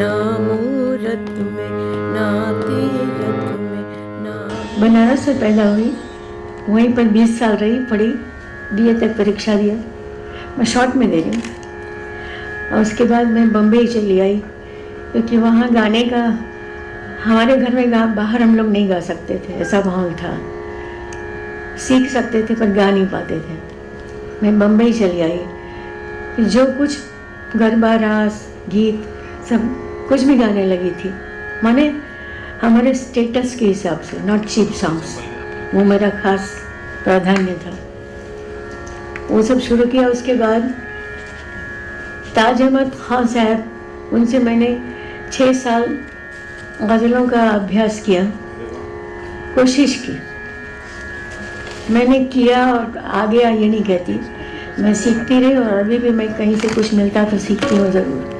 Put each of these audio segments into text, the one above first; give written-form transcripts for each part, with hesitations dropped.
ना मूरत में ना तीरथ में ना। बनारस में पैदा हुई, वहीं पर 20 साल रही, पढ़ी, बीए तक परीक्षा दिया। मैं शॉर्ट में दे रही हूँ। और उसके बाद मैं बम्बई चली आई, क्योंकि वहाँ गाने का, हमारे घर में बाहर हम लोग नहीं गा सकते थे, ऐसा माहौल था। सीख सकते थे पर गा नहीं पाते थे। मैं बम्बई चली आई, फिर जो कुछ गरबा, रास, गीत सब कुछ भी गाने लगी थी, माने हमारे स्टेटस के हिसाब से, नॉट चीप सॉन्ग्स। वो मेरा खास प्राधान्य था, वो सब शुरू किया। उसके बाद ताज अहमद खान साहब, उनसे मैंने 6 साल गज़लों का अभ्यास किया, कोशिश की। मैंने किया और आ गया ये नहीं कहती, मैं सीखती रही और अभी भी मैं कहीं से कुछ मिलता तो सीखती हूँ ज़रूर।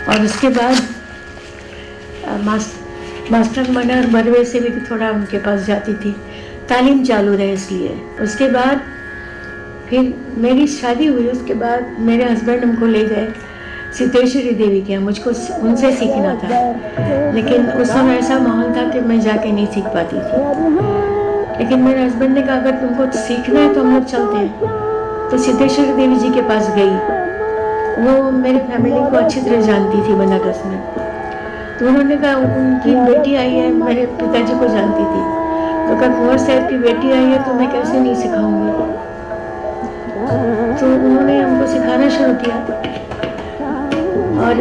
और उसके बाद मास्टर मनोहर बर्वे से भी थोड़ा उनके पास जाती थी, तालीम चालू रहे इसलिए। उसके बाद फिर मेरी शादी हुई, उसके बाद मेरे हस्बैंड हमको ले गए सिद्धेश्वरी देवी के यहाँ, मुझको उनसे सीखना था। लेकिन उस समय ऐसा माहौल था कि मैं जाके नहीं सीख पाती थी। लेकिन मेरे हस्बैंड ने कहा अगर तुमको सीखना है तो हम लोग चलते हैं। तो सिद्धेश्वरी देवी जी के पास गई। वो मेरी फैमिली को अच्छी तरह जानती थी बनारस में। तो उन्होंने कहा उनकी बेटी आई है, मेरे पिताजी को जानती थी। तो कहा कुंवर साहब की बेटी आई है तो मैं कैसे नहीं सिखाऊंगी। तो उन्होंने हमको सिखाना शुरू किया। और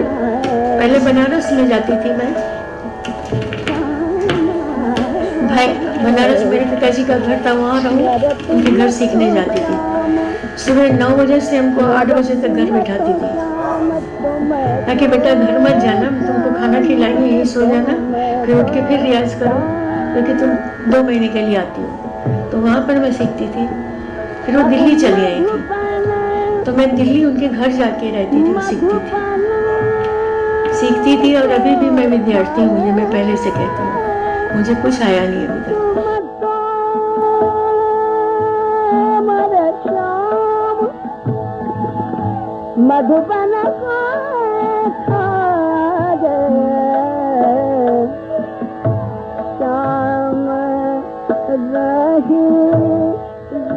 पहले बनारस ले जाती थी मैं, भाई बनारस मेरे पिताजी का घर था, वहाँ रहूँ, उनके घर सीखने जाती थी। सुबह 9 बजे से हमको 8 बजे तक घर बैठाती थी, ताकि बेटा घर मत जाना, तुमको खाना खिलाएंगे, यहीं सो जाना, फिर उठ के फिर रियाज करो, क्योंकि तुम 2 महीने के लिए आती हो। तो वहाँ पर मैं सीखती थी। फिर वो दिल्ली चली आई थी, तो मैं दिल्ली उनके घर जाके रहती थी और सीखती थी। और अभी भी मैं विद्यार्थी हूँ, ये मैं पहले से कहती हूँ, मुझे कुछ आया नहीं अभी तक। मधुबन श्याम रही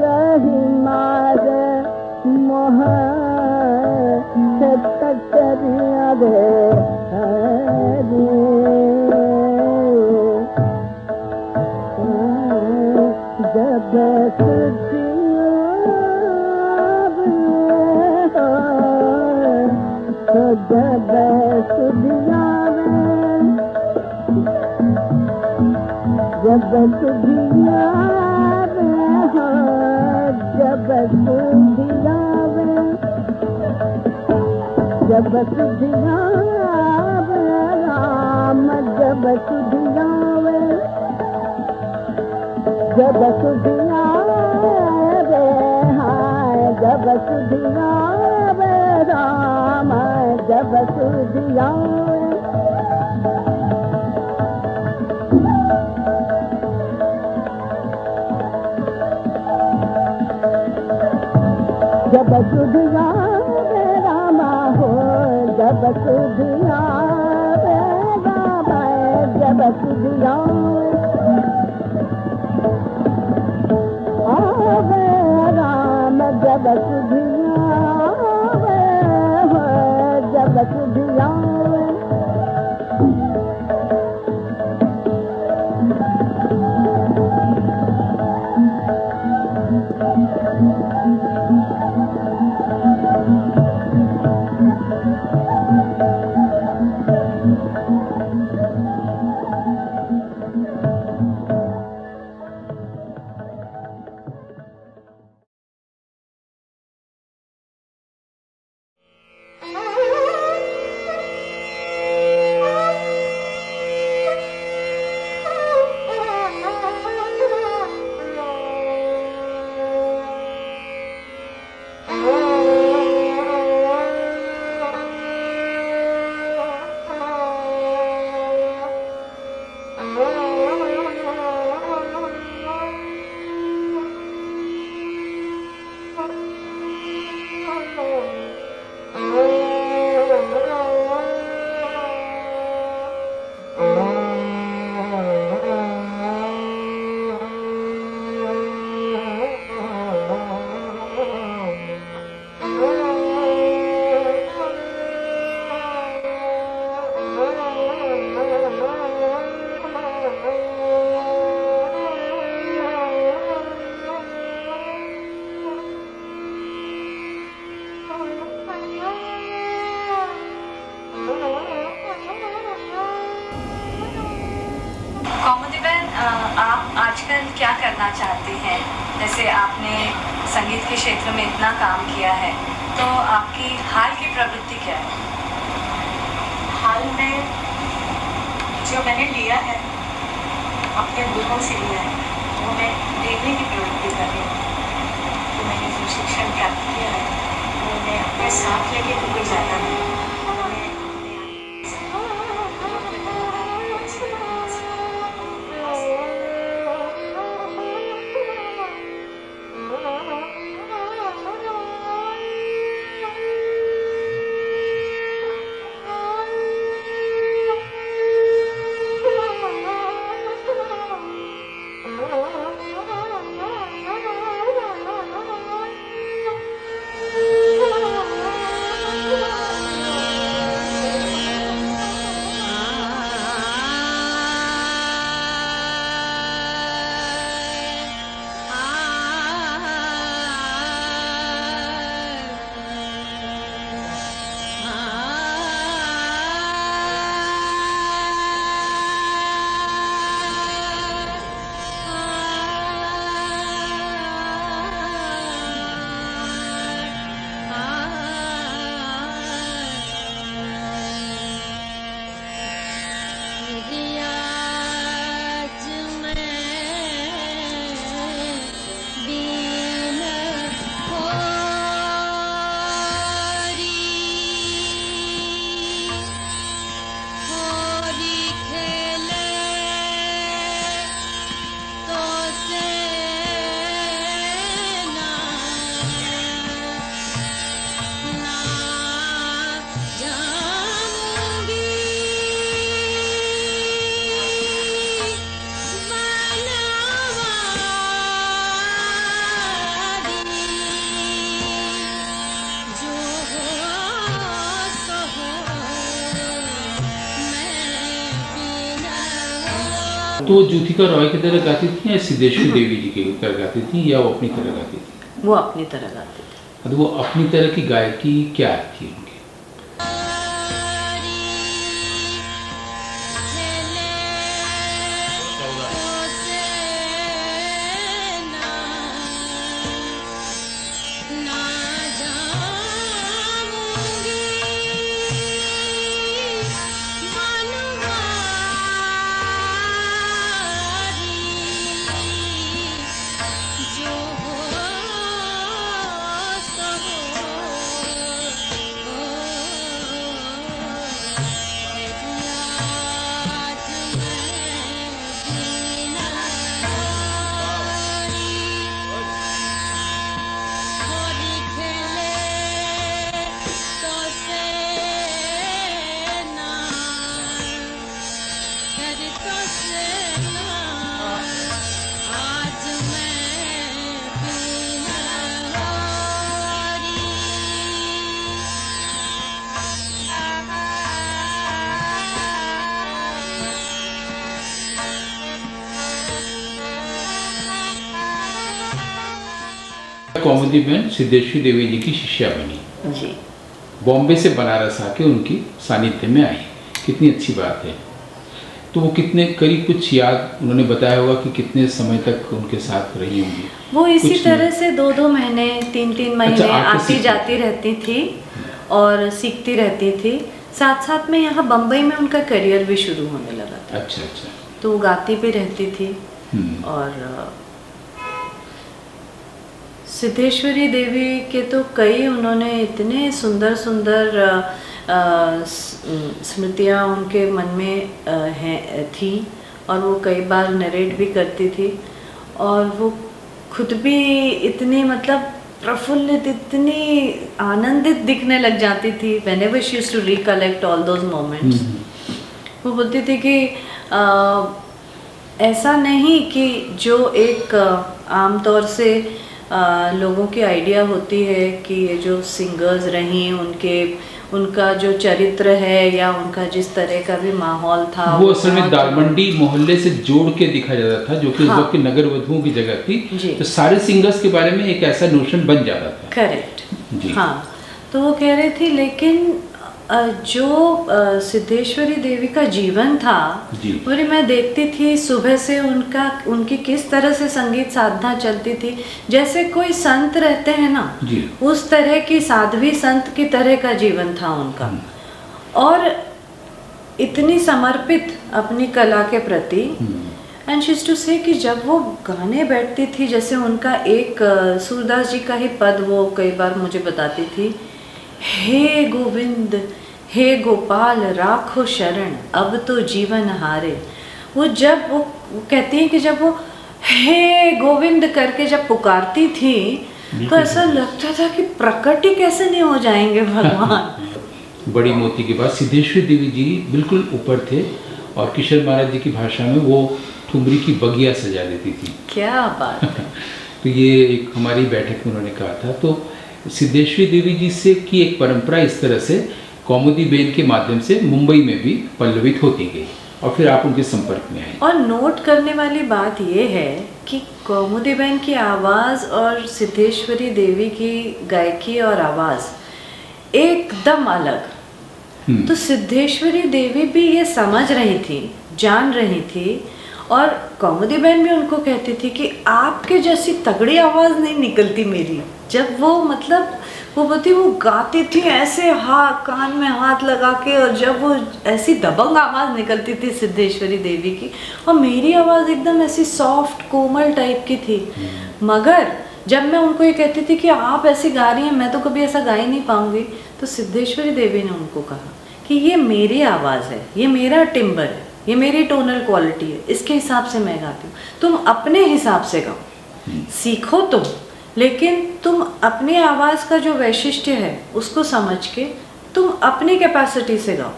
रही मार मोह तरिया दे जब जब सुधियावे जब सुधियावे जब सुधियावे जब सुधियावे राम जब सुधियावे जब सुधियावे हाय जब सुधियावे राम जब सुधियावे जब सुधियावे रामा हो जब सुधियावे रामा जब सुधियावे आवे राम जब सुधियावे जब सुधियावे कौमुदी बहन, आप आजकल क्या करना चाहते हैं? जैसे आपने संगीत के क्षेत्र में इतना काम किया है, तो आपकी हाल की प्रवृत्ति क्या है? हाल में जो मैंने लिया है अपने गुरुओं से लिया है, वो मैं देखने की प्रवृत्ति कर रही हूँ। तो मैंने जो शिक्षण प्राप्त किया है वो मैं अपने साथ लेके तो कोई जाता नहीं। मैं अपने आप से तो वो ज्योतिका रॉय की तरह गाती थी या सिद्धेश्वरी देवी जी की तरह गाती थी, या वो अपनी तरह गाती थी? वो अपनी तरह गाते थे। तो वो अपनी तरह की गायकी क्या थी उनकी? कौमुदी बहन सिद्धेश्वरी देवी जी की शिष्या बनी, जी। बॉम्बे से बनारस आके उनकी सानिध्य में आई, कितनी अच्छी बात है। तो वो कितने करीब कुछ याद उन्होंने बताया होगा कि कितने समय तक उनके साथ रही होंगी? वो इसी कुछ तरह नहीं। से 2-2 महीने 3-3 महीने अच्छा, आके आती सीखती। जाती रहती थी और सीखती रहती थी। साथ साथ में यहाँ बम्बई में उनका करियर भी शुरू होने लगा था। अच्छा अच्छा। तो वो गाती भी रहती थी। हम्म। और सिद्धेश्वरी देवी के तो कई उन्होंने इतने सुंदर सुंदर स्मृतियाँ उनके मन में हैं थी, और वो कई बार नरेट भी करती थी, और वो खुद भी इतनी मतलब प्रफुल्लित, इतनी आनंदित दिखने लग जाती थी whenever she used to recollect all those moments। वो बोलती थी कि ऐसा नहीं कि जो एक आमतौर से लोगों की आइडिया होती है कि ये जो सिंगर्स रही उनका जो चरित्र है या उनका जिस तरह का भी माहौल था, वो असल में दालमंडी मोहल्ले से जोड़ के दिखा जाता था, जो कि उस वक्त की नगर वधुओं की जगह थी। तो सारे सिंगर्स के बारे में एक ऐसा नोशन बन जाता था। करेक्ट जी। हाँ, तो वो कह रही थी, लेकिन जो सिद्धेश्वरी देवी का जीवन था जी। और मैं देखती थी सुबह से उनकी किस तरह से संगीत साधना चलती थी, जैसे कोई संत रहते हैं ना जी। उस तरह की साध्वी संत की तरह का जीवन था उनका, और इतनी समर्पित अपनी कला के प्रति। एंड शी टू से कि जब वो गाने बैठती थी, जैसे उनका एक सूरदास जी का ही पद वो कई बार मुझे बताती थी, हे गोविंद हे गोपाल राखो शरण अब तो जीवन हारे। वो जब वो कहती हैं कि जब वो हे गोविंद करके जब पुकारती थी तो ऐसा लगता था कि प्रकट ही कैसे नहीं हो जाएंगे भगवान। बड़ी मोती की बात, सिद्धेश्वरी देवी जी बिल्कुल ऊपर थे और किशोर महाराज जी की भाषा में वो ठुमरी की बगिया सजा देती थी। क्या बात है। तो ये एक हमारी बैठक में उन्होंने कहा था। तो सिद्धेश्वरी देवी जी से की एक परंपरा इस तरह से कौमुदी बेन के माध्यम से मुंबई में भी पल्लवित होती गई और फिर आप उनके संपर्क में आए। और नोट करने वाली बात ये है कि कौमुदी बेन की आवाज़ और सिद्धेश्वरी देवी की गायकी और आवाज़ एकदम अलग। तो सिद्धेश्वरी देवी भी ये समझ रही थी, जान रही थी, और कौमुदी बहन भी उनको कहती थी कि आपके जैसी तगड़ी आवाज़ नहीं निकलती मेरी। जब वो मतलब वो बोलती वो गाती थी ऐसे कान में हाथ लगा के, और जब वो ऐसी दबंग आवाज़ निकलती थी सिद्धेश्वरी देवी की, और मेरी आवाज़ एकदम ऐसी सॉफ्ट कोमल टाइप की थी। मगर जब मैं उनको ये कहती थी कि आप ऐसी गा रही हैं, मैं तो कभी ऐसा गा ही नहीं पाऊँगी, तो सिद्धेश्वरी देवी ने उनको कहा कि ये मेरी आवाज़ है, ये मेरा टिम्बर है, ये मेरी टोनल क्वालिटी है, इसके हिसाब से मैं गाती हूँ। तुम अपने हिसाब से गाओ, सीखो तुम, लेकिन तुम अपनी आवाज़ का जो वैशिष्ट्य है उसको समझ के तुम अपनी कैपेसिटी से गाओ।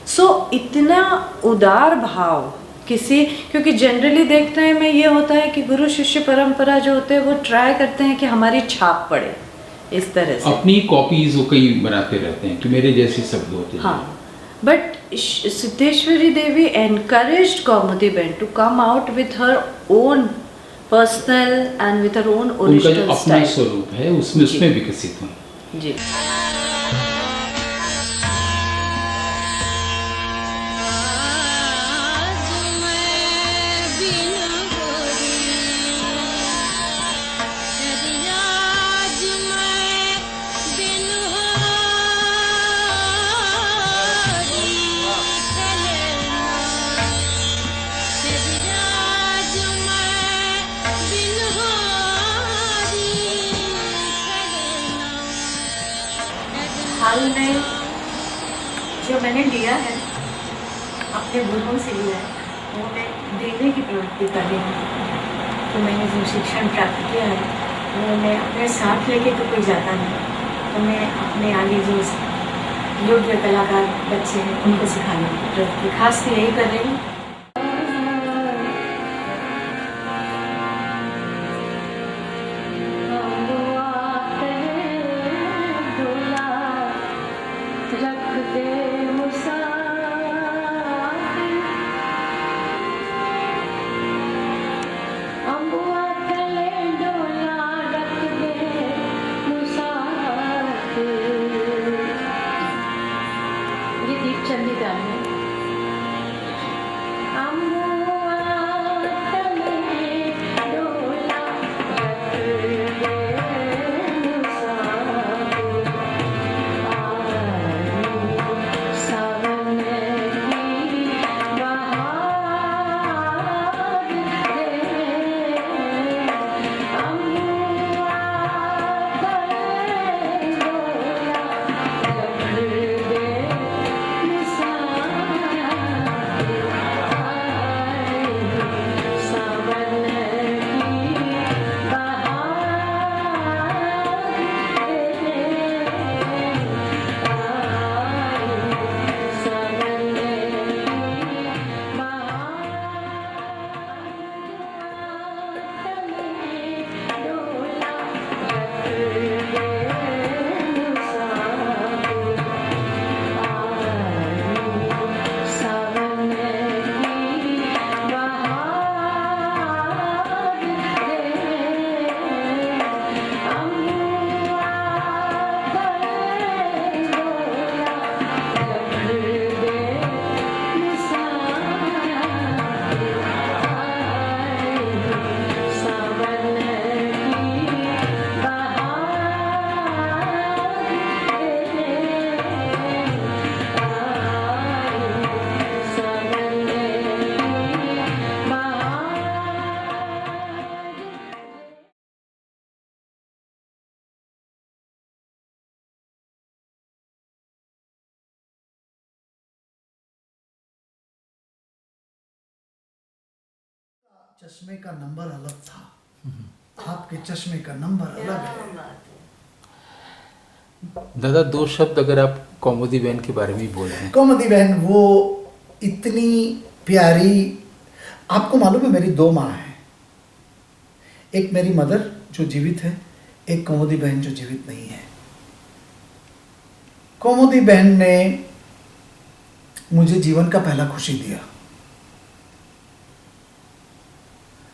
सो इतना उदार भाव किसी, क्योंकि जनरली देखने में ये होता है कि गुरु शिष्य परंपरा जो होते हैं वो ट्राई करते हैं कि हमारी छाप पड़े इस तरह से, अपनी कॉपीज वो कई बनाते रहते हैं कि मेरे जैसे शब्द होते हैं। हाँ, but Siddheshwari Devi encouraged Kaumudi Ben to come out with her own personal and with her own उनका original जो अपना style. स्वरूप है उसमें विकसित हुई। जी। हाल में जो मैंने लिया है अपने गुरुओं से लिया है, वो मैं देने की प्रवृत्ति कर रही हूँ। तो मैंने जो शिक्षण प्राप्त किया है वो मैं अपने साथ लेके तो कोई जाता नहीं, तो मैं अपने आगे जो योग्य कलाकार बच्चे हैं उनको सिखाने की प्रवृत्ति खास यही कर रही हूँ। चश्मे का नंबर अलग था, आपके चश्मे का नंबर अलग है। दादा, 2 शब्द अगर आप कौमुदी बहन के बारे में बोल रहे हैं। कौमुदी बहन वो इतनी प्यारी, आपको मालूम है मेरी 2 माँ हैं, एक मेरी मदर जो जीवित है, एक कौमुदी बहन जो जीवित नहीं है। कौमुदी बहन ने मुझे जीवन का पहला खुशी दिया।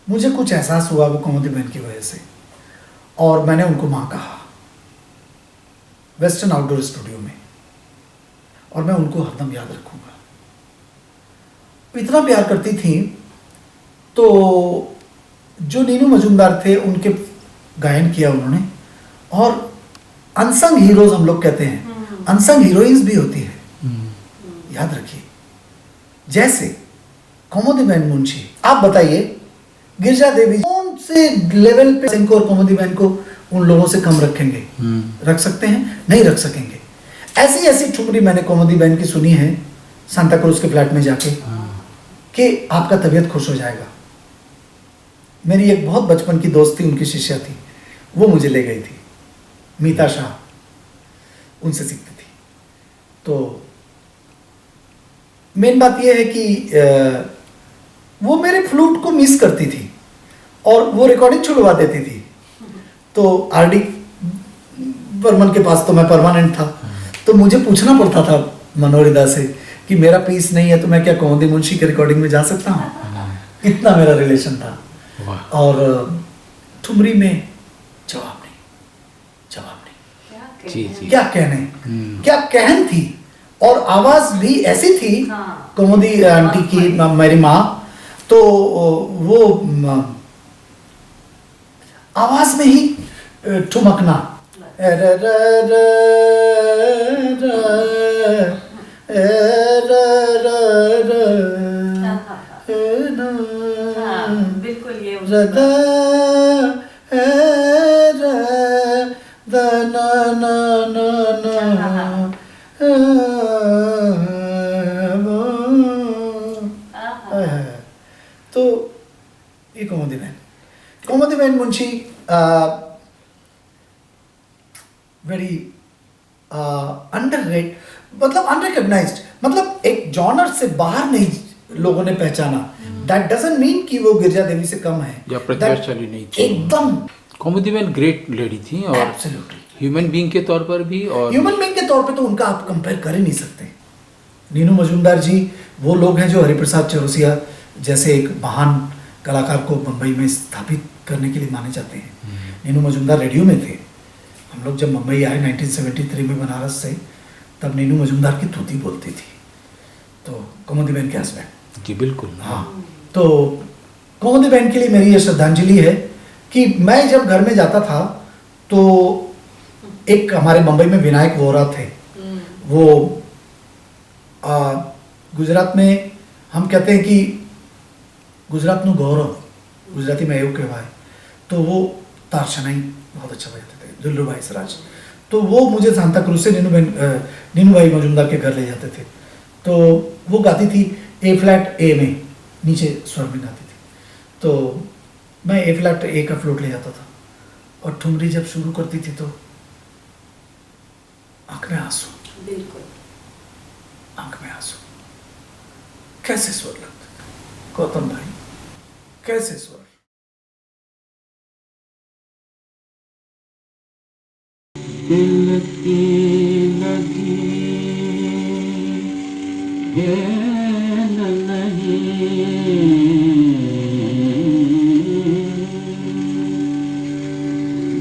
मुझे कुछ एहसास हुआ वो कौमुदी बहन की वजह से, और मैंने उनको माँ कहा वेस्टर्न आउटडोर स्टूडियो में, और मैं उनको हरदम याद रखूंगा। इतना प्यार करती थी। तो जो नीनू मजूमदार थे उनके गायन किया उन्होंने, और अनसंग हीरोज हम लोग कहते हैं, अनसंग हीरोइंस भी होती है, याद रखिए। जैसे कौमुदी बहन मुंशी, आप बताइए गिरजा देवी कौन से लेवल पे सिंह और कौमुदी बहन को उन लोगों से कम रखेंगे? रख सकते हैं? नहीं रख सकेंगे। ऐसी ऐसी ठुमरी मैंने कौमुदी बहन की सुनी है सांता क्रूज के फ्लैट में जाके, कि आपका तबीयत खुश हो जाएगा। मेरी एक बहुत बचपन की दोस्त थी, उनकी शिष्या थी, वो मुझे ले गई थी, मीता शाह, उनसे सीखती थी। तो मेन बात यह है कि वो मेरे फ्लूट को मिस करती थी और वो रिकॉर्डिंग छुड़वा देती थी। तो आरडी बर्मन के पास तो मैं परमानेंट था, तो मुझे पूछना पड़ता था मनोहरिदा से कि मेरा पीस नहीं है तो मैं क्या कौमुदी मुंशी की रिकॉर्डिंग में जा सकता हूँ? इतना मेरा रिलेशन था। और ठुमरी में जवाब नहीं, जी जी, क्या कहने, क्या कहन थी, और आवाज भी ऐसी थी कौमुदी आंटी की, मेरी माँ, तो वो आवाज में ही ठुमकना, बिल्कुल ये तो ये कौमुदी बहन मुंशी वेरी अंडररेटेड, मतलब अनरिकॉग्नाइज्ड, मतलब एक जॉनर से बाहर नहीं लोगों ने पहचाना। दैट डजंट मीन कि वो गिरजा देवी से कम है या प्रतिभाशाली नहीं थी। एकदम कौमुदी बहन ग्रेट लेडी थी, और एब्सोल्युटली ह्यूमन बीइंग के तौर पर भी, और ह्यूमन बीइंग के तौर पे तो उनका आप कंपेयर कर ही नहीं सकते। नीनू मजूमदार जी वो लोग हैं जो हरिप्रसाद चौरसिया जैसे एक महान कलाकार को मुंबई में स्थापित करने के लिए माने जाते हैं। नीनू मजूमदार रेडियो में थे। हम लोग जब मुंबई आए 1973 में बनारस से, तब नीनू मजूमदार की तूती बोलती थी। तो कौमुदी बहन के हस्बैंड, जी बिल्कुल, हाँ। तो कौमुदी बहन के लिए मेरी ये श्रद्धांजलि है कि मैं जब घर में जाता था तो एक हमारे मुंबई में विनायक वोरा थे, वो गुजरात में हम कहते हैं कि गुजरात नु गौरव, गुजराती में એવું કહેવાય, तो वो तारशनाई बहुत अच्छा बजाते थे, दुल्लू भाई सराज। तो वो मुझे सांता क्रूज से नीनू भाई मजूमदार के घर ले जाते थे। तो वो गाती थी ए फ्लैट ए में, नीचे स्वर में गाती थी। तो मैं ए फ्लैट ए का फ्लूट ले जाता था, और ठुमरी जब शुरू करती थी तो आंख में आंसू, बिल्कुल आंख में आंसू। कैसे स्वर लगते थे गौतम भाई, कैसे स्वर। दिल की लगी गेंद नहीं,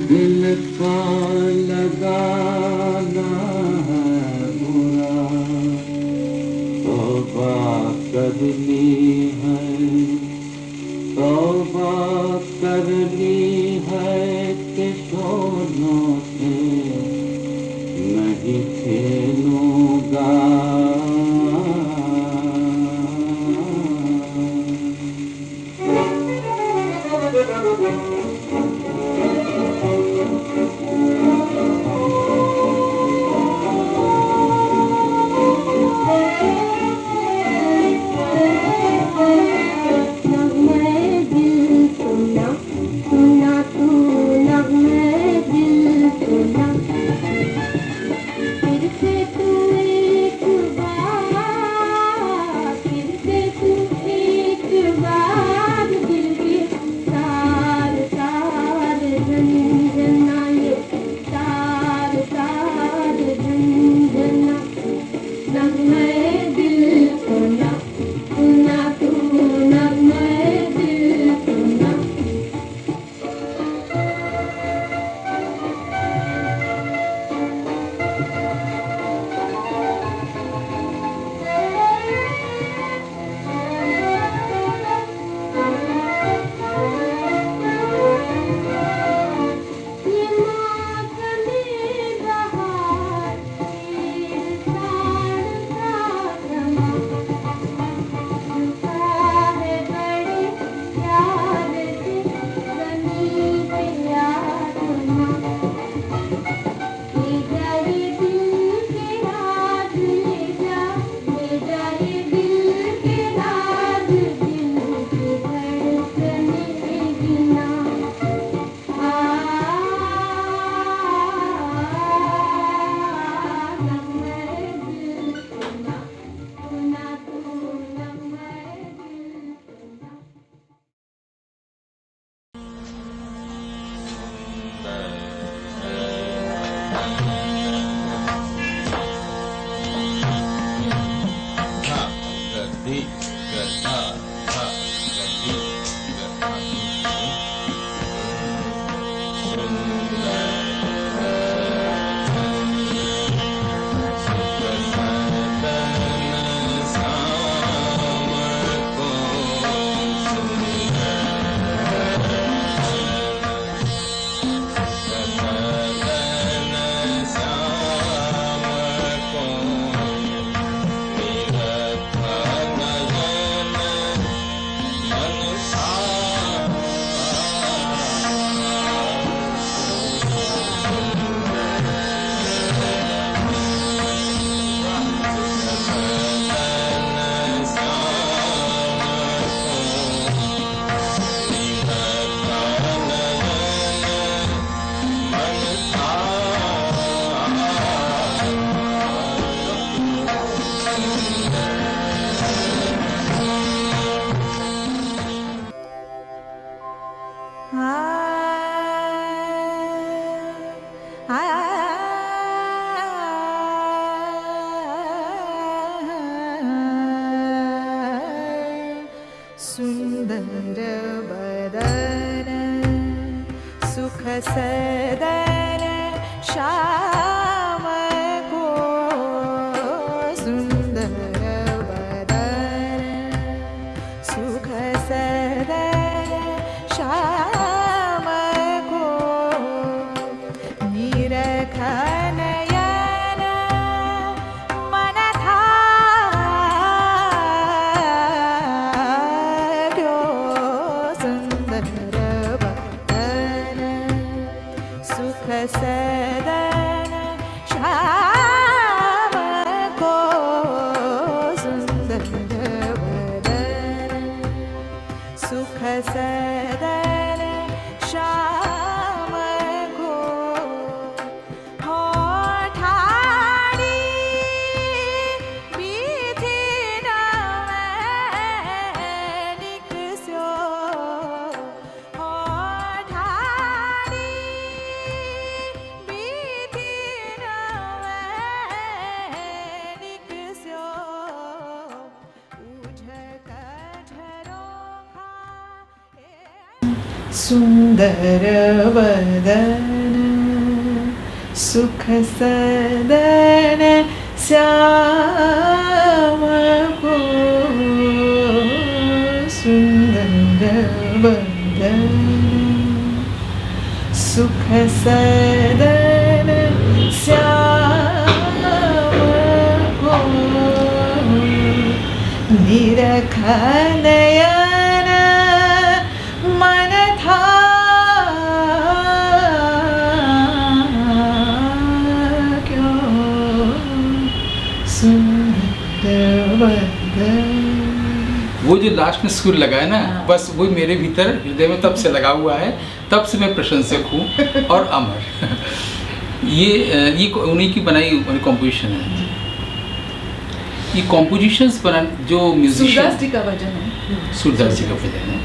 दिल का लगाना है बुरा, तौबा करनी है, तौबा करनी है कि दोनों से नहीं खेलूंगा। मैं दिल धी ग धा धा ग धी ग धा सुंदर बदन सुख सदन श्याम को सुंदर बदन सुख सदन श्याम को निरखन सदन श्याम को सुंदर बदन सुख सदन श्याम को होठाड़ी बीथी नवैनिक स्यो सुंदर बदन सुख सदन श्याम को सुंदर बदन सुख सदन श्याम को निरखन मन था क्यों सुंदर बदन। वो जो लास्ट में सुर लगा है ना, बस वो मेरे भीतर हृदय में तब से लगा हुआ है, तब से मैं प्रशंसक हूँ और अमर। ये उन्हीं की बनाई कॉम्पोजिशन है। ये कॉम्पोजिशंस बना जो म्यूजिशियन सूरदास जी का भजन है। सूरदास जी का भजन है।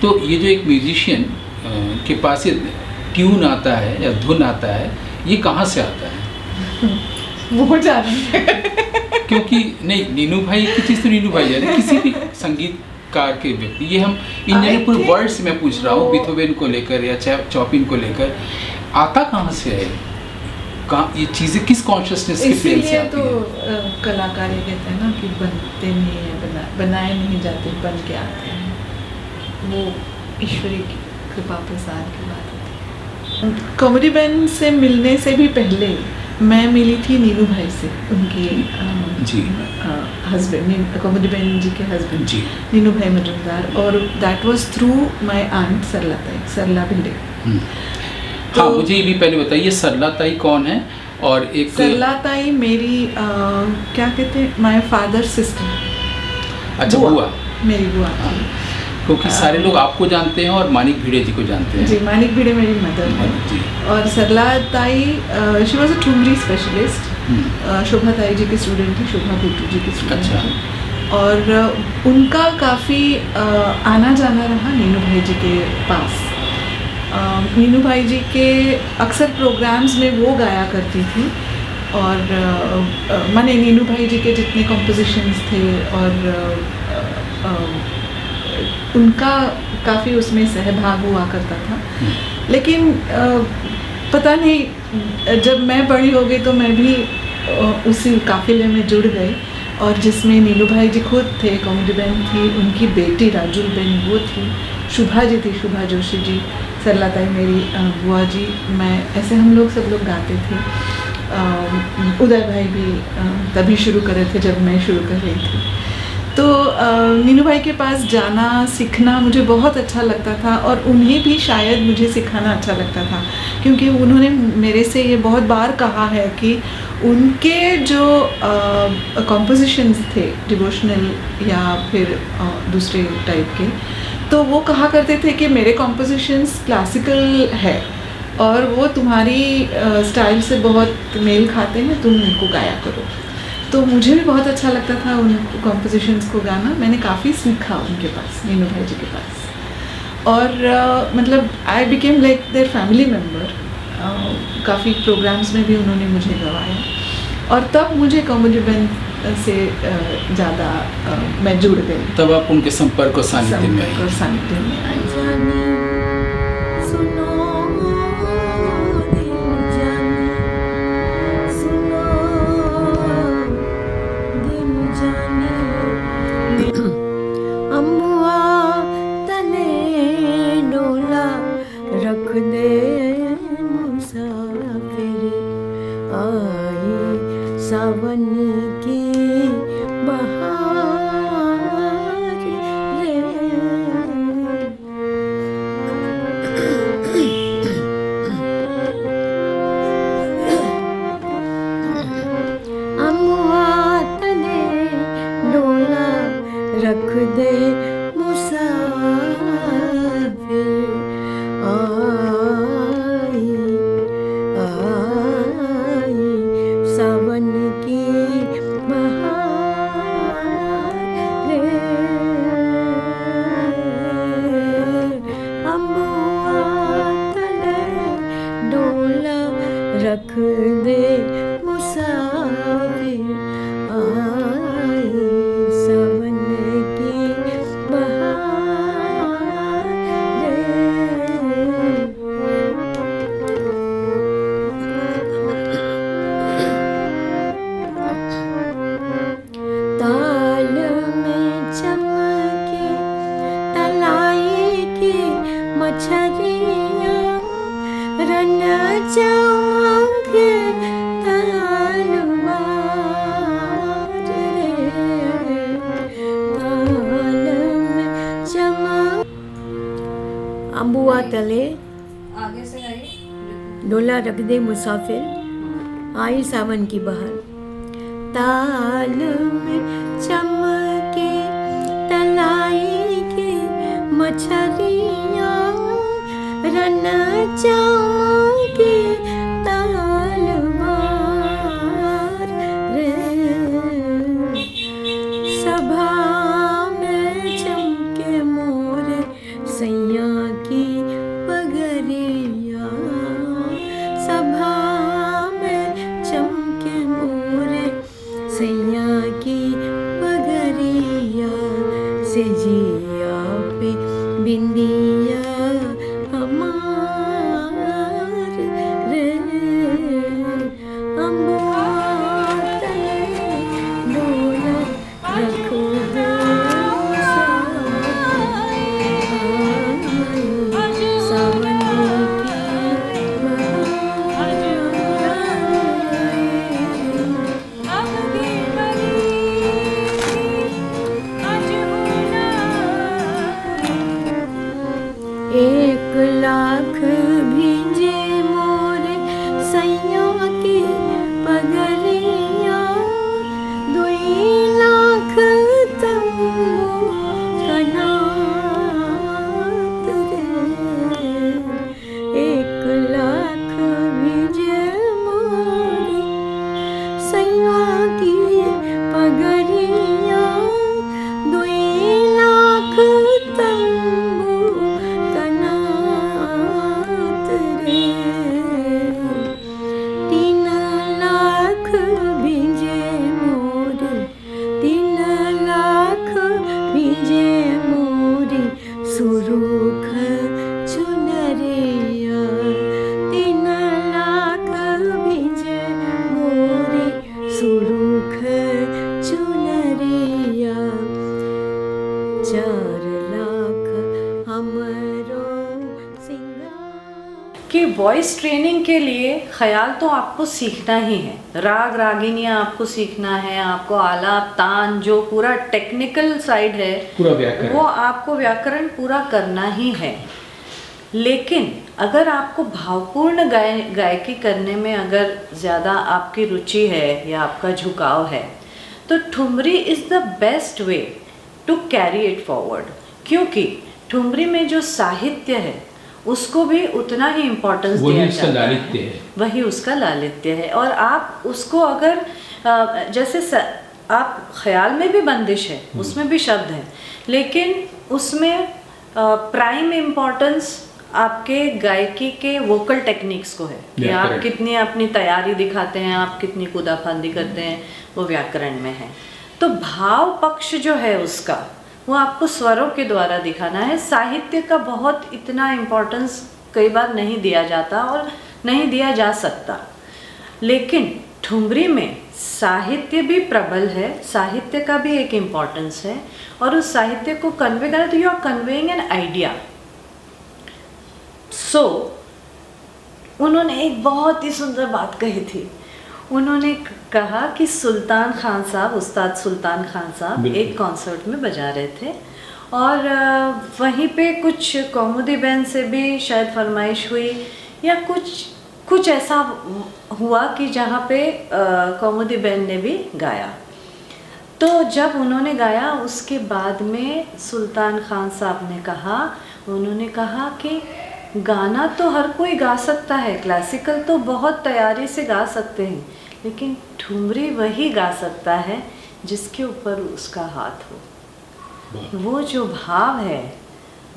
तो ये जो एक म्यूजिशियन के पास ये ट्यून आता है या धुन आता है, ये कहाँ से आता है? वो जाने क्योंकि नहीं, नीनू भाई की चीज़ तो नीनू भाई है, किसी भी संगीतकार के व्यक्ति, ये हम इन जनरल पूरे वर्ड से मैं पूछ रहा हूँ, बीथोवेन को लेकर या चॉपिन को लेकर, आता कहाँ से है? कहाँ ये चीज़ें किस कॉन्शियसनेस के प्लेन से आती तो है? कलाकार ये कहते हैं ना कि बनते नहीं है, बनाए नहीं जाते, बन के आते हैं। वो ईश्वरी की कृपा प्रसाद की बात होती है। कॉमेडी बैंड से मिलने से भी पहले मैं मिली थी नीनू भाई से, उनकी जी हस्बैंड, कॉमेडी बैंड जी के हस्बैंड जी नीनू भाई मजुमदार, और that was through my aunt Sarla Bhide. हाँ, मुझे ये भी पहले बताइए सरला ताई कौन है? और एक सरला ताई मेरी क्या कहते हैं, माय फादर सिस्टर। अच्छा, बुआ, मेरी बुआ। क्योंकि सारे लोग आपको जानते हैं और मानिक भिड़े जी को जानते हैं। जी, मानिक भिड़े मेरी मदर है। जी। और सरला ताई she was a thumri specialist, Shobha ताई जी की स्टूडेंट थी, शोभा गुट्टू जी की स्टूडेंट अच्छा। थी। और उनका काफ़ी आना जाना रहा नीनू भाई जी के पास। नीनू भाई जी के अक्सर प्रोग्राम्स में वो गाया करती थी, और माने नीनू भाई जी के जितने कॉम्पोजिशंस थे और उनका काफ़ी उसमें सहभाग हुआ करता था। लेकिन पता नहीं, जब मैं बड़ी हो गई तो मैं भी उसी काफिले में जुड़ गई, और जिसमें नीलू भाई जी खुद थे, कॉमेडी बहन थी, उनकी बेटी राजुल बहन वो थी, शुभा जी थी, शुभा जोशी जी, सरला ताई मेरी बुआ जी, मैं, ऐसे हम लोग सब लोग गाते थे। उदय भाई भी तभी शुरू करे थे जब मैं शुरू कर रही थी। तो नीनू भाई के पास जाना, सीखना मुझे बहुत अच्छा लगता था, और उन्हें भी शायद मुझे सिखाना अच्छा लगता था, क्योंकि उन्होंने मेरे से ये बहुत बार कहा है कि उनके जो कॉम्पोजिशंस थे डिवोशनल या फिर दूसरे टाइप के, तो वो कहा करते थे कि मेरे कॉम्पोजिशंस क्लासिकल है और वो तुम्हारी स्टाइल से बहुत मेल खाते हैं, तुम उनको गाया करो। तो मुझे भी बहुत अच्छा लगता था उन कॉम्पोजिशंस को गाना। मैंने काफ़ी सीखा उनके पास, नीनू भाई जी के पास, और मतलब I became like their family member. काफ़ी प्रोग्राम्स में भी उन्होंने मुझे गवाया, और तब मुझे कॉमेडी बहन से ज़्यादा मैं जुड़ गई। तब आप उनके संपर्क और सानिध्य में आई। सानिध्य में आई। सावन की बहार रे, अमुआ तने डोला रख दे मुसाफिर, आई आई सावन की बहार रे, अम्बुआ तले डोला रख दे मुसाफिर, आई सावन की बहार रे। ताल में चमके तलाई की मछलियाँ, रन चमके तलवार रे, ताल में चमक, अम्बुआ तले आगे से गाइए। डोला रख दे मुसाफिर, आई सावन की बहार, ताल में चमके तलाई की मछलियाँ, रन चमके तलवार रे, सभा में चमके मोरे सैया की पगड़िया, सभा में चमके मोरे सैया की पगड़िया, से जिया पे बिंदिया हमार रे, अम्बुआ तले डोला रख दे सावन की कि वॉइस ट्रेनिंग के लिए ख्याल तो आपको सीखना ही है, राग रागिनियाँ आपको सीखना है, आपको आलाप तान जो पूरा टेक्निकल साइड है पूरा व्याकरण, वो आपको व्याकरण पूरा करना ही है। लेकिन अगर आपको भावपूर्ण गायकी करने में अगर ज़्यादा आपकी रुचि है या आपका झुकाव है तो thumri is the best way to carry it forward, क्योंकि ठुमरी में जो साहित्य है उसको भी उतना ही इम्पोर्टेंस दिया जाता है, वही उसका लालित्य है। और आप उसको अगर जैसे आप ख्याल में भी बंदिश है, उसमें भी शब्द हैं, लेकिन उसमें प्राइम इम्पोर्टेंस आपके गायकी के वोकल टेक्निक्स को है कि आप कितनी अपनी तैयारी दिखाते हैं, आप कितनी कूदाफांदी करते हैं, वो व्याकरण में है। तो भाव पक्ष जो है उसका वो आपको स्वरों के द्वारा दिखाना है। साहित्य का बहुत इतना इम्पोर्टेंस कई बार नहीं दिया जाता और नहीं दिया जा सकता, लेकिन ठुमरी में साहित्य भी प्रबल है, साहित्य का भी एक इम्पोर्टेंस है। और उस साहित्य को कन्वे करना तो you are conveying an idea. So उन्होंने एक बहुत ही सुंदर बात कही थी। उन्होंने कहा कि सुल्तान खान साहब, उस्ताद सुल्तान खान साहब एक कॉन्सर्ट में बजा रहे थे और वहीं पे कुछ कौमुदी बहन से भी शायद फरमाइश हुई या कुछ ऐसा हुआ कि जहाँ पे कौमुदी बहन ने भी गाया। तो जब उन्होंने गाया उसके बाद में सुल्तान खान साहब ने कहा, उन्होंने कहा कि गाना तो हर कोई गा सकता है, क्लासिकल तो बहुत तैयारी से गा सकते हैं, लेकिन ठुमरी वही गा सकता है जिसके ऊपर उसका हाथ हो। वो जो भाव है,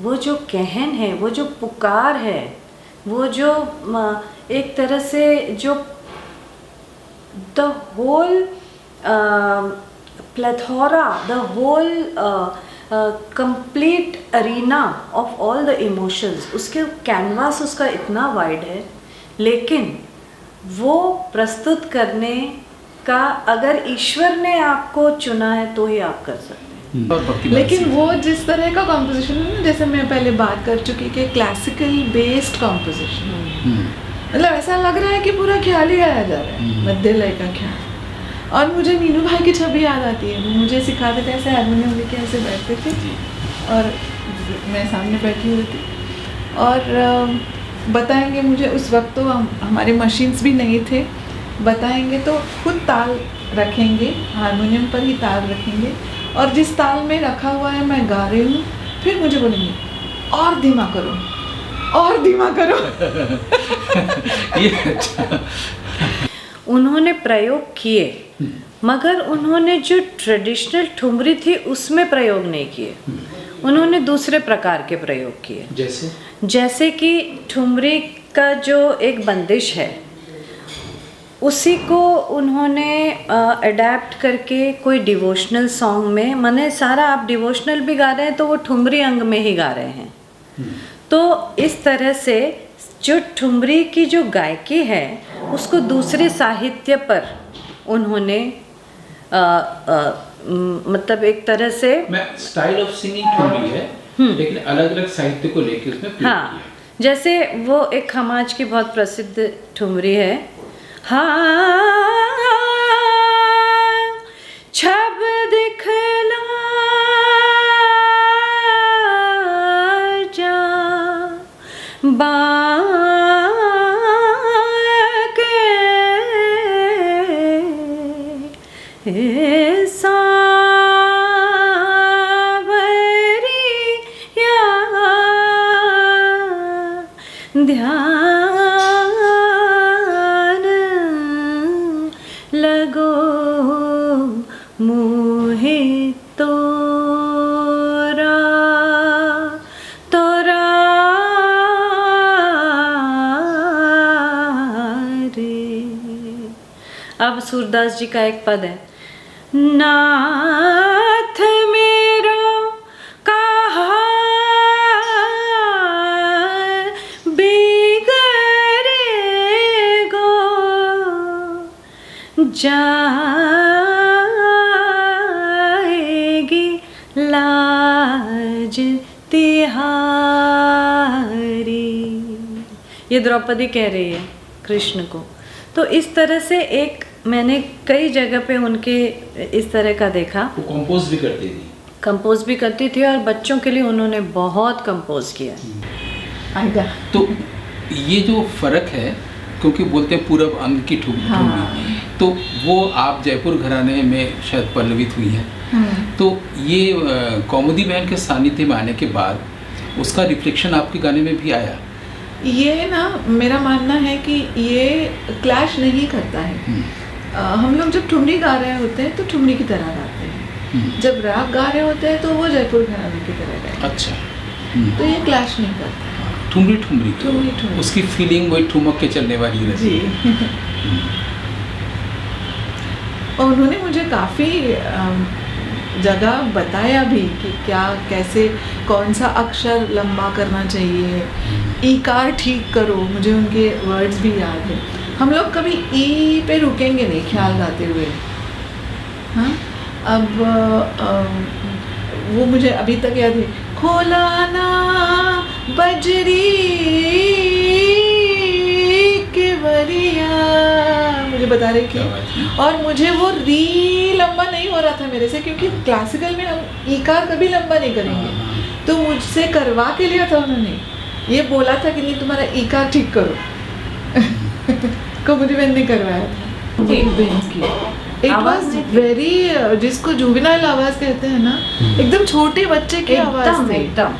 वो जो कहन है, वो जो पुकार है, वो जो एक तरह से जो the whole plethora, the whole complete arena of all the emotions, उसके कैनवास उसका इतना वाइड है, लेकिन वो प्रस्तुत करने का अगर ईश्वर ने आपको चुना है तो ही आप कर सकते हैं। लेकिन वो जिस तरह का कॉम्पोजिशन है ना, जैसे मैं पहले बात कर चुकी कि क्लासिकल बेस्ड कॉम्पोजिशन, मतलब ऐसा लग रहा है कि पूरा ख्याल ही गाया जा रहा है, मध्य लय का ख्याल। और मुझे मीनू भाई की छवि याद आती है, वो मुझे सिखाते थे, ऐसे हारमोनियम लेके ऐसे बैठते थे और मैं सामने बैठी हुई थी और बताएंगे मुझे। उस वक्त तो हमारे मशीन्स भी नहीं थे, बताएंगे तो खुद ताल रखेंगे, हारमोनियम पर ही ताल रखेंगे और जिस ताल में रखा हुआ है मैं गा रही हूँ, फिर मुझे बोलेंगे और धीमा करो, और धीमा करो। ये अच्छा। उन्होंने प्रयोग किए, मगर उन्होंने जो ट्रेडिशनल ठुमरी थी उसमें प्रयोग नहीं किए, उन्होंने दूसरे प्रकार के प्रयोग किए। जैसे कि ठुमरी का जो एक बंदिश है उसी को उन्होंने अडेप्ट करके कोई डिवोशनल सॉन्ग में, माने सारा आप डिवोशनल भी गा रहे हैं तो वो ठुमरी अंग में ही गा रहे हैं। तो इस तरह से जो ठुमरी की जो गायकी है उसको दूसरे साहित्य पर उन्होंने मतलब एक तरह से स्टाइल ऑफ सिंगिंग ठुमरी है, लेकिन अलग अलग साहित्य को लेके उसमें प्रयोग किया। जैसे वो एक खमाज की बहुत प्रसिद्ध ठुमरी है, हाँ छब दिखला जा ध्यान लगो मोहे तोरा तोरा रे। अब सूरदास जी का एक पद है, नाथ मेरो कहा बिगड़ेगो जाएगी लाज तिहारी। ये द्रौपदी कह रही है कृष्ण को। तो इस तरह से एक मैंने कई जगह पे उनके इस तरह का देखा। वो कंपोज भी करती थी। कंपोज भी करती थी और बच्चों के लिए उन्होंने बहुत कंपोज किया। आएगा तो ये जो फर्क है, क्योंकि बोलते हैं पूरब अंग की ठुमरी, हाँ। तो वो आप जयपुर घराने में शायद पल्लवित हुई है। तो ये कौमुदी बहन के सानिध्य में आने के बाद उसका रिफ्लेक्शन आपके गाने में भी आया? ये ना मेरा मानना है कि ये क्लैश नहीं करता है। हम लोग जब ठुमरी गा रहे होते हैं तो ठुमरी की तरह गाते हैं, जब राग गा रहे होते हैं तो वो जयपुर घराने की तरह गाते हैं। अच्छा। तो ये क्लैश नहीं करता है। ठुमरी ठुमरी ठुमरी ठुमरी उसकी फीलिंग वही ठुमक के चलने वाली रहती जी। और उन्होंने मुझे काफ़ी जगह बताया भी कि क्या कैसे कौन सा अक्षर लंबा करना चाहिए, ईकार ठीक करो। मुझे उनके वर्ड्स भी याद है। हम लोग कभी ई पे रुकेंगे नहीं ख्याल गाते हुए। हाँ, अब वो मुझे अभी तक याद है, खोलाना बजरी के वरिया, मुझे बता रहे कि, और मुझे वो री लंबा नहीं हो रहा था मेरे से, क्योंकि क्लासिकल में हम ईकार कभी लंबा नहीं करेंगे। तो मुझसे करवा के लिया था उन्होंने, ये बोला था कि नहीं तुम्हारा ईकार ठीक करो। कौमुदी बहन ने करवाया था बहन की। इट वाज वेरी, जिसको जुवेनाइल आवाज कहते हैं ना, एकदम छोटे बच्चे की आवाज थी एकदम।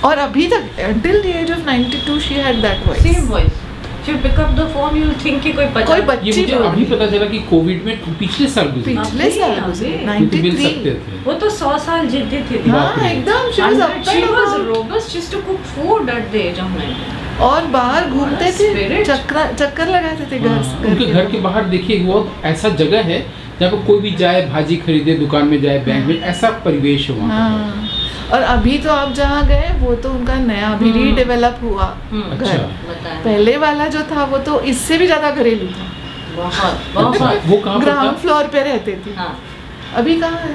और अभी तक until the age of 92 she had that voice. Same voice. She pick up the phone, you think कि कोई कोई ये बच्ची मुझे बोल अभी रही। पता चला कि कोविड में पिछले साल गुजरी। पिछले साल अभी, गुजरी, अभी। क्योंकि मिल सकते 93। थे। वो तो 100 साल जिद्दी थी। बाप हाँ रे। एकदम she was up And she and was about. robust just to cook food at the age of 90. और बाहर घूमते थे, Spirit. चक्कर लगाते थे उनके घर के बाहर देखिए, वो ऐसा जगह है जहाँ पर कोई भी जाए, भाजी खरीदे, दुकान में जाए, बैंक में, ऐसा परिवेश है वहाँ का। हाँ, और अभी तो आप जहाँ गए वो तो उनका नया अभी रीडेवलप हुआ अच्छा। घर। बताएं। पहले वाला जो था वो तो इससे भी ज्यादा घरेलू था। बहुत अच्छा, वो कहाँ पर ग्राउंड था? फ्लोर पे रहते थे। हाँ। अभी कहाँ है?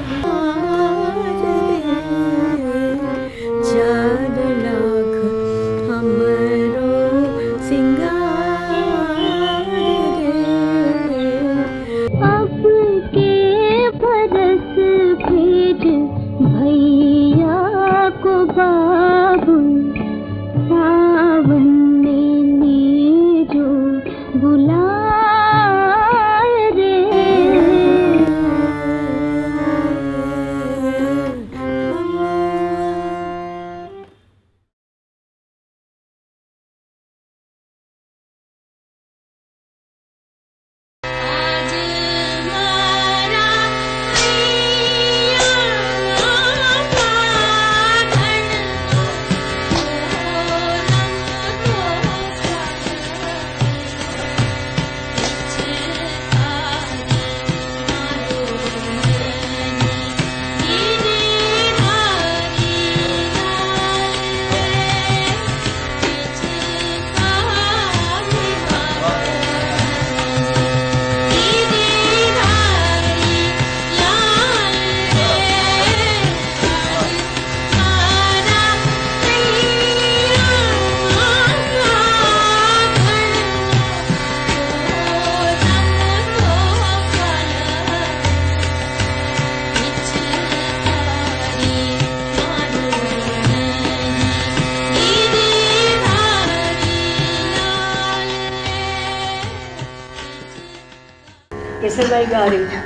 केसरबाई गा रही थी,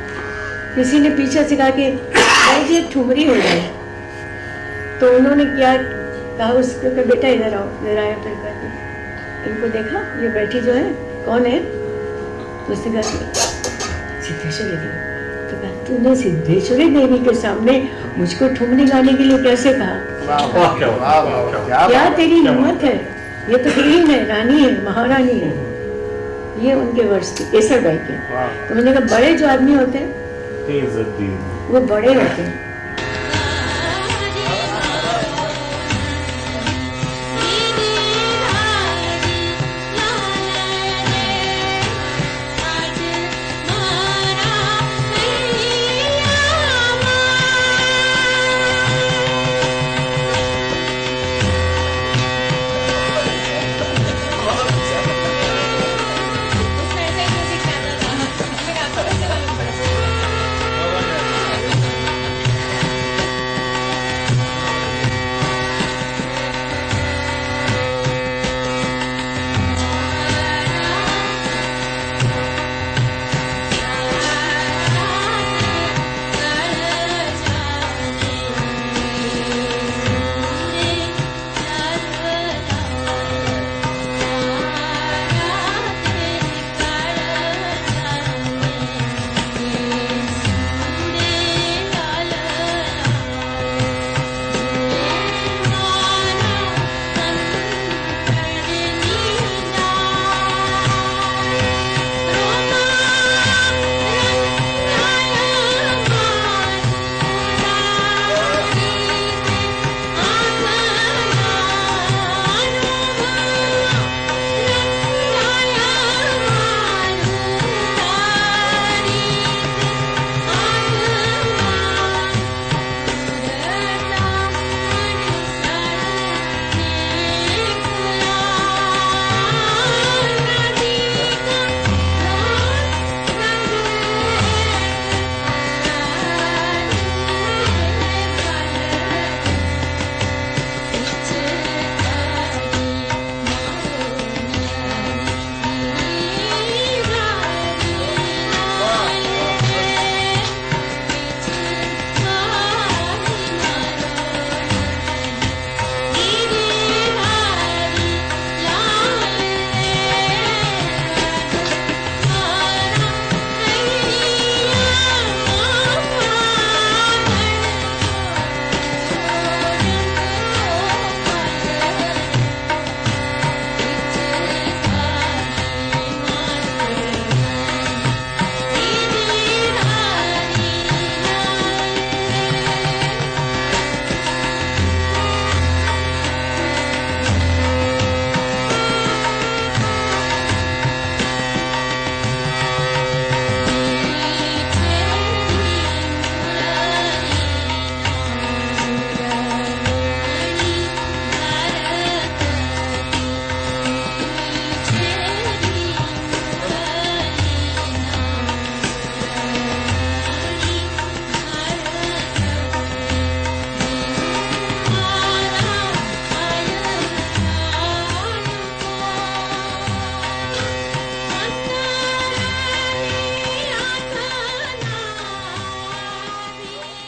किसी ने पीछे से कहा कि भाई जी ठुमरी हो जाए, तो उन्होंने क्या कहा, उसको कहा बेटा इधर आओ, इधर आया तो करके इनको देखा, ये बैठी जो है कौन है, तो उसने कहा सिद्धेश्वरी देवी। तो कहा तूने सिद्धेश्वरी देवी के सामने मुझको ठुमरी गाने के लिए कैसे कहा? क्या तेरी हिम्मत है, ये तो क्वीन है, रानी है, महारानी है। ये उनके वर्ड्स थे केसरबाई के। तो मैंने कहा बड़े जो आदमी होते हैं वो बड़े होते हैं।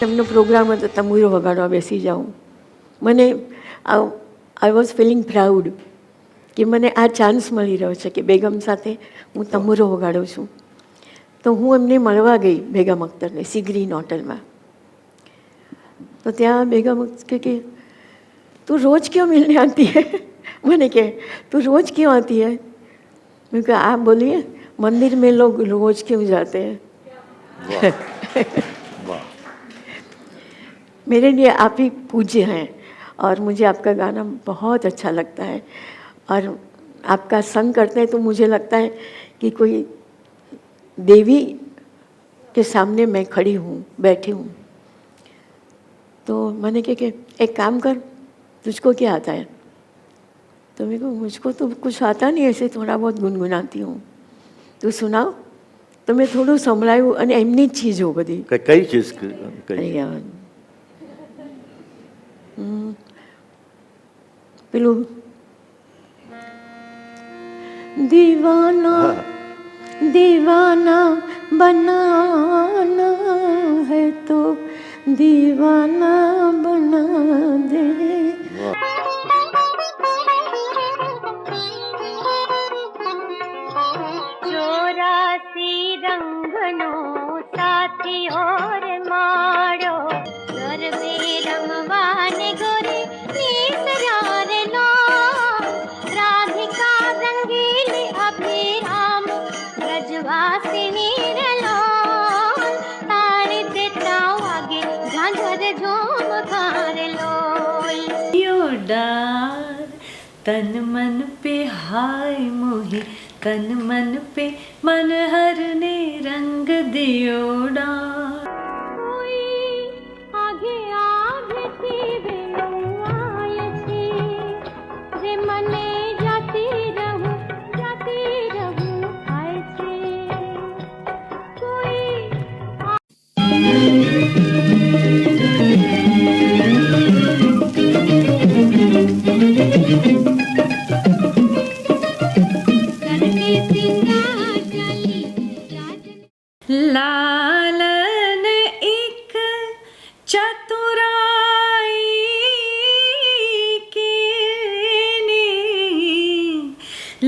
એમનો પ્રોગ્રામ હતો તંબુરો વગાડવા બેસી જાઉં. મને આઈ વોઝ ફિલિંગ પ્રાઉડ કે મને આ ચાન્સ મળી રહ્યો છે કે બેગમ સાથે હું તંબુરો વગાડું છું. તો હું એમને મળવા ગઈ બેગમ અખ્તરને સી ગ્રીન હોટલમાં. તો ત્યાં બેગમ અખ્તર કે तू रोज़ क्यों मिलने आती है? मैंने कहा तू रोज़ क्यों आती है? मैं कहा आप बोलिए मंदिर में लोग रोज़ क्यों जाते हैं? मेरे लिए आप ही पूज्य हैं और मुझे आपका गाना बहुत अच्छा लगता है और आपका संग करते हैं तो मुझे लगता है कि कोई देवी के सामने मैं खड़ी हूँ, बैठी हूँ. तो मैंने कहा कि एक काम कर, तुझको क्या आता है? तो मेरे को मुझको तो कुछ आता नहीं, ऐसे थोड़ा बहुत गुनगुनाती हूँ. तो सुनाओ. तो मैं થોડું સંભળાયું અને એમની જ ચીજ હો બધી. કઈ ચીજ પેલું दीवाना दीवाना बनाना है तो दीवाना बना दे. ચોરાસી રંગનો સાથી ઓર માળો ગરબે રમવાને ગોરે નિસરારે લો રાધિકા રંગીલી અભિરામ ગજવાસિની રલો તારે દેતા વાગે ઝાંઝર ઝોમકાર લોલ यो डार तन मन पे हाय मोही तन मन पे मन हर ने रंग दियो डार. कोई आगे आगे थी बेलुआए थी रे मने जाती रहूं आए थे कोई करके सिंगार चली लालन एक चतुराई के ने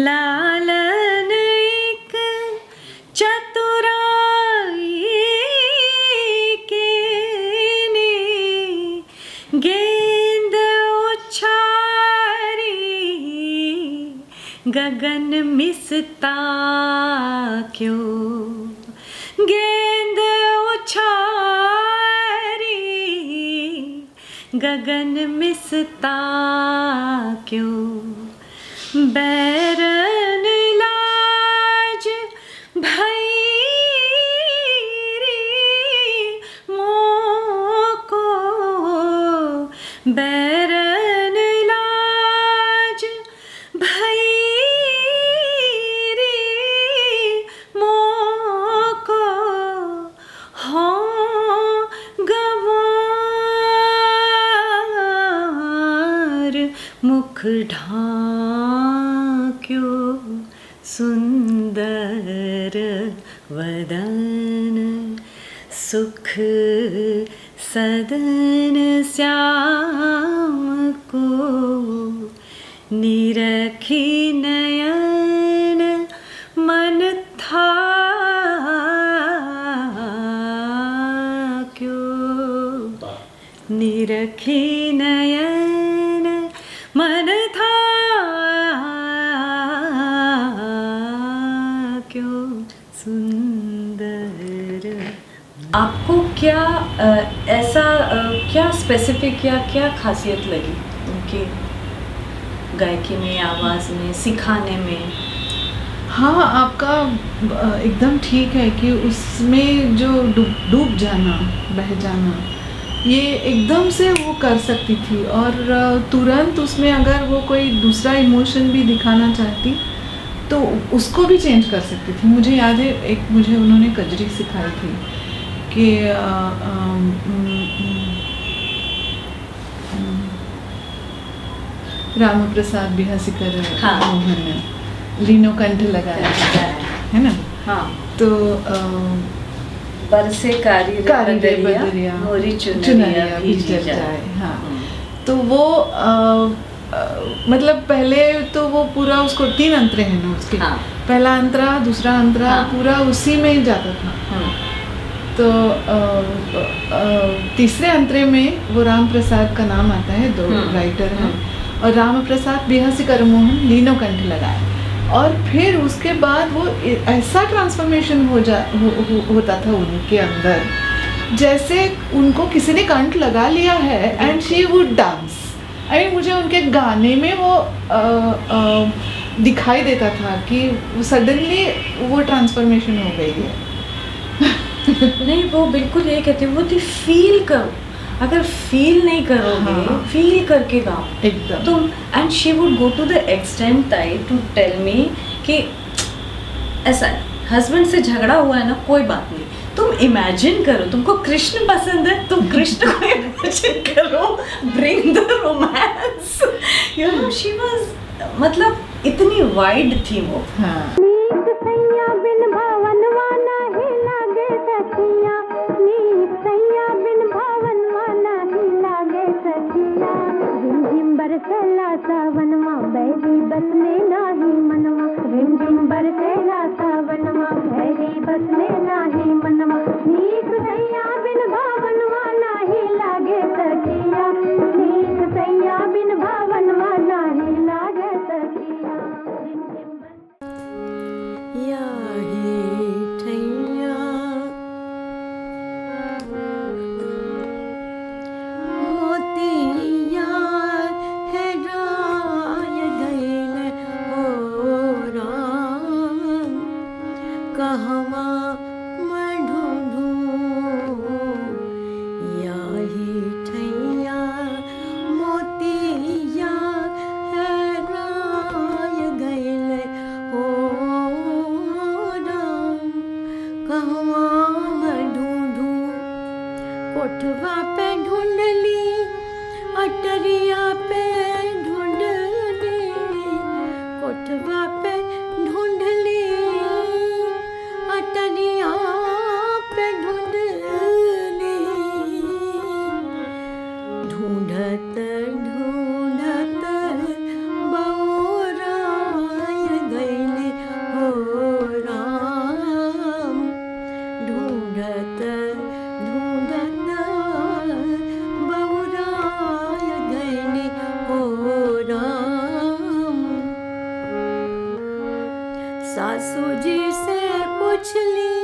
लालन एक चतुराई के ने गेंद उछारी गगन मिसता क्यों गेंद उछारी गगन मिसता क्यों बैरन लाज भई रे मोको बैरन लाज भई रे मोको हो गवार मुख ढांक्यो सुंदर वदन सुख सदन श्याम को निरखी नयन मन था क्यों निरखी नयन मन था क्यों सुंदर. आपको क्या ऐसा क्या स्पेसिफिक या क्या खासियत लगी उनकी गायकी में, आवाज़ में, सिखाने में? हाँ, आपका एकदम ठीक है कि उसमें जो डूब जाना, बह जाना, ये एकदम से वो कर सकती थी और तुरंत उसमें अगर वो कोई दूसरा इमोशन भी दिखाना चाहती तो उसको भी चेंज कर सकती थी. मुझे याद है एक मुझे उन्होंने कजरी सिखाई थी कि राम प्रसाद बिहासीकर मोहन ने लीनो कंठ लगाया है ना. हाँ. तो बरसे कारी रे कारी रे बदरिया, बदरिया, मोरी चुनरिया चुनरिया भीज जाए। हाँ, तो वो मतलब पहले तो वो पूरा उसको 3 अंतरे हैं ना उसके, हाँ। पहला अंतरा, दूसरा अंतरा, हाँ। पूरा उसी में ही जाता था। तो तीसरे अंतरे में वो राम प्रसाद का नाम आता है, 2 राइटर हैं, और राम प्रसाद बिहासी करमोहन लीनो कंठ लगाए। और फिर उसके बाद वो ऐसा ट्रांसफॉर्मेशन होता था उनके अंदर, जैसे उनको किसी ने कंठ लगा लिया है and she would dance. I mean मुझे उनके गाने में वो दिखाई देता था कि सडनली वो ट्रांसफॉर्मेशन हो गई है। नहीं, वो बिल्कुल ये कहते हैं, वो थी फील करो, अगर फील नहीं करोगे, हाँ। फील करके गाओ एकदम। तुम। And she would go to the extent to tell me कि ऐसा हस्बैंड से झगड़ा हुआ है ना, कोई बात नहीं, तुम इमेजिन करो, तुमको कृष्ण पसंद है, तुम कृष्ण को इमेजिन करो, bring the romance, you know. She was मतलब इतनी वाइड थी वो। हाँ। नीक सैया बिन भावनवा नाही लागे सखिया, नीक सैया बिन भावनवा नाही लागे सखिया। झिम झिम बरसेला सावनवा, बैरी बस में नाही मनवा, झिम झिम बरसेला सावनवा, बैरी बस में नाही मनवा। नीक सैया बिन भावनवा नाही लागे सखिया, नीक सैया बिन भावनवा नाही लागे सखिया। झिम झिम या ही ठैया मोतिया है राय गैल हो राम, कहवा मैं ढूंढूं। या ही ठैया मोतिया है राय गैल हो राम, कहवा मैं ढूंढूं। कोठवा पे ढूंढली, अटरिया पे ढूंढली, कोठवा पे ढूंढली, अटरिया पे ढूंढली। ढूंढत ढूंढत बौराय गइले हो राम, ढूंढत ढूंढत बौराय गइले हो राम। सासू जी से पूछली,